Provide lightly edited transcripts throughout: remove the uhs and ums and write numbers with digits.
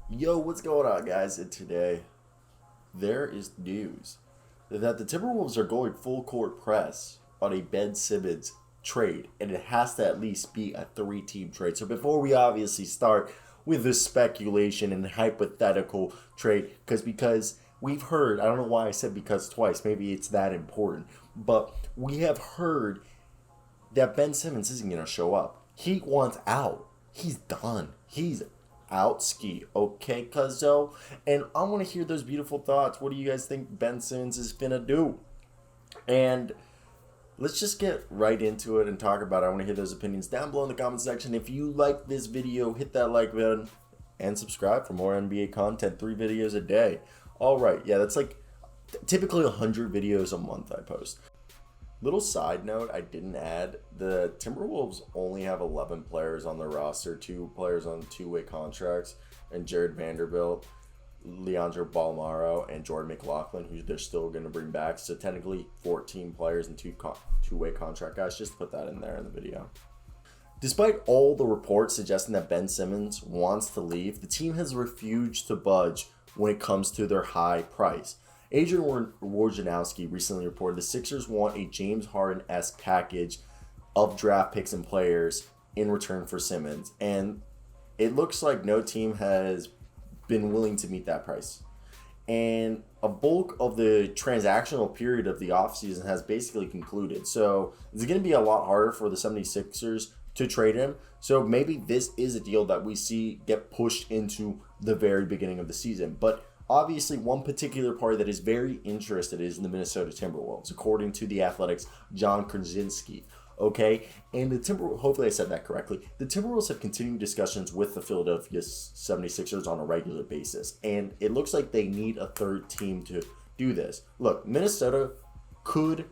Yo, what's going on, guys? And today, there is news that the Timberwolves are going full court press on a Ben Simmons trade, and it has to at least be a three-team trade. So before we obviously start with this speculation and hypothetical trade, because we've heard, I don't know why I said because twice, maybe it's that important, but we have heard that Ben Simmons isn't going to show up. He wants out. He's done. He's out ski. Okay, cuzzo? And I want to hear those beautiful thoughts. What do you guys think Ben Simmons is going to do? And let's just get right into it and talk about it. I want to hear those opinions down below in the comment section. If you like this video, hit that like button and subscribe for more NBA content. 3 videos a day. All right. Yeah, that's like typically 100 videos a month I post. Little side note, I didn't add, the Timberwolves only have 11 players on their roster, 2 players on 2-way contracts, and Jared Vanderbilt, Leandro Balmaro, and Jordan McLaughlin, who they're still going to bring back. So technically 14 players and 2-way contract guys, just to put that in there in the video. Despite all the reports suggesting that Ben Simmons wants to leave, the team has refused to budge when it comes to their high price. Adrian Wojnarowski recently reported the Sixers want a James Harden-esque package of draft picks and players in return for Simmons. And it looks like no team has been willing to meet that price. And a bulk of the transactional period of the offseason has basically concluded. So it's going to be a lot harder for the 76ers to trade him. So maybe this is a deal that we see get pushed into the very beginning of the season. But obviously, one particular party that is very interested is in the Minnesota Timberwolves, according to the Athletic's John Krawczynski. Okay, and the Timberwolves, hopefully I said that correctly, the Timberwolves have continued discussions with the Philadelphia 76ers on a regular basis, and it looks like they need a third team to do this. Look, Minnesota could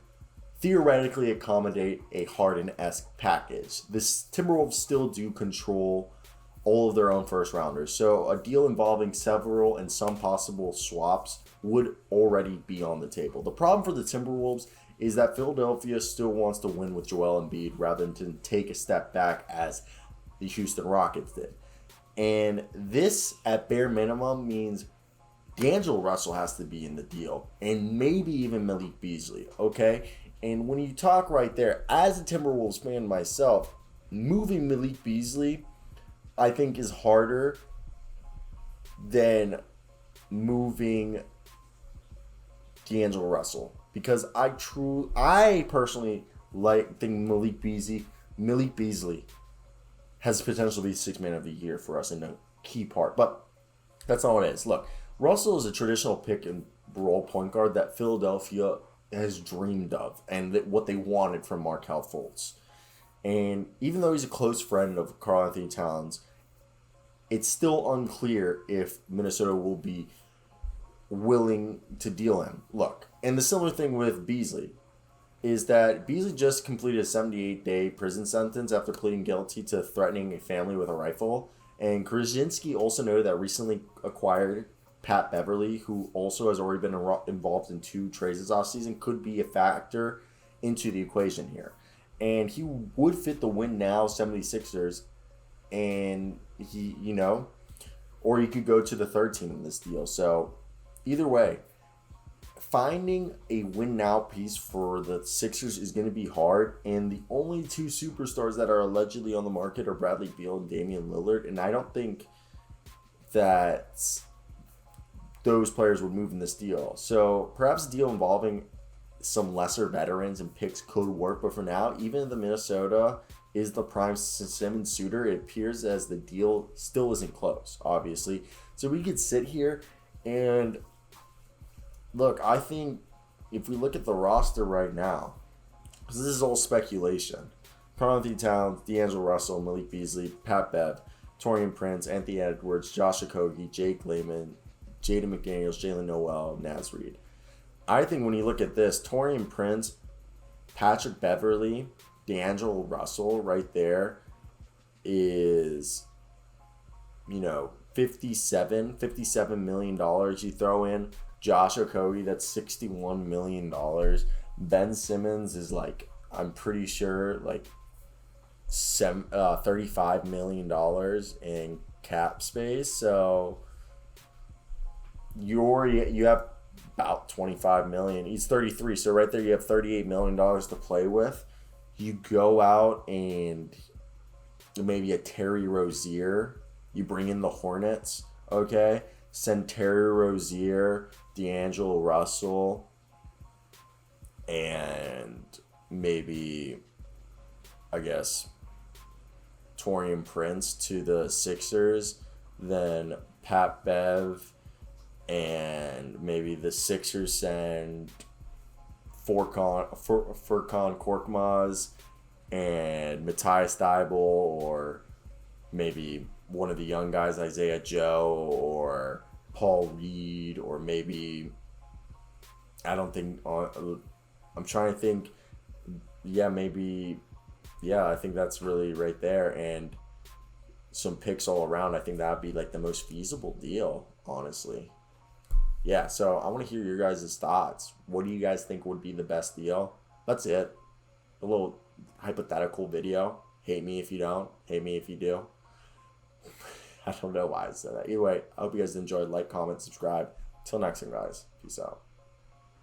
theoretically accommodate a Harden-esque package. The Timberwolves still do control all of their own first rounders. So a deal involving several and some possible swaps would already be on the table. The problem for the Timberwolves is that Philadelphia still wants to win with Joel Embiid rather than to take a step back as the Houston Rockets did. And this, at bare minimum, means D'Angelo Russell has to be in the deal, and maybe even Malik Beasley, okay? And when you talk right there, as a Timberwolves fan myself, moving Malik Beasley, I think, is harder than moving D'Angelo Russell, because I personally think Malik Beasley has the potential to be 6th man of the year for us in a key part, but that's not what it is. Look, Russell is a traditional pick and roll point guard that Philadelphia has dreamed of and what they wanted from Markelle Fultz. And even though he's a close friend of Karl-Anthony Towns, it's still unclear if Minnesota will be willing to deal him. Look, and the similar thing with Beasley is that Beasley just completed a 78-day prison sentence after pleading guilty to threatening a family with a rifle. And Krawczynski also noted that recently acquired Pat Beverly, who also has already been involved in 2 trades this offseason, could be a factor into the equation here. And he would fit the win now 76ers, and he, or he could go to the third team in this deal. So either way, finding a win now piece for the Sixers is going to be hard. And the only 2 superstars that are allegedly on the market are Bradley Beal and Damian Lillard. And I don't think that those players would move in this deal. So perhaps a deal involving some lesser veterans and picks could work, but for now, even if the Minnesota is the prime Simmons suitor, it appears as the deal still isn't close, obviously. So we could sit here and look, I think if we look at the roster right now, because this is all speculation, Karl-Anthony Towns, D'Angelo Russell, Malik Beasley, Pat Bev, Taurean Prince, Anthony Edwards, Josh Okogie, Jake Layman, Jaden McDaniels, Jalen Noel, Naz Reid. I think when you look at this, Taurean Prince, Patrick Beverly, D'Angelo Russell right there is, $57 million. You throw in Josh Okogie, that's $61 million. Ben Simmons is I'm pretty sure $35 million in cap space. So you have about 25 million. He's 33, so right there you have 38 million dollars to play with. You go out and maybe a Terry Rozier. You bring in the Hornets, okay? Send Terry Rozier, D'Angelo Russell, and maybe, I guess, Taurean Prince to the Sixers. Then Pat Bev, and maybe the Sixers send Furkan Korkmaz and Matthias Thybulle, or maybe one of the young guys, Isaiah Joe or Paul Reed, or maybe, I'm trying to think, I think that's really right there, and some picks all around. I think that'd be like the most feasible deal, honestly. Yeah, so I want to hear your guys' thoughts. What do you guys think would be the best deal? That's it. A little hypothetical video. Hate me if you don't. Hate me if you do. I don't know why I said that. Either way, I hope you guys enjoyed. Like, comment, subscribe. Till next time, guys. Peace out.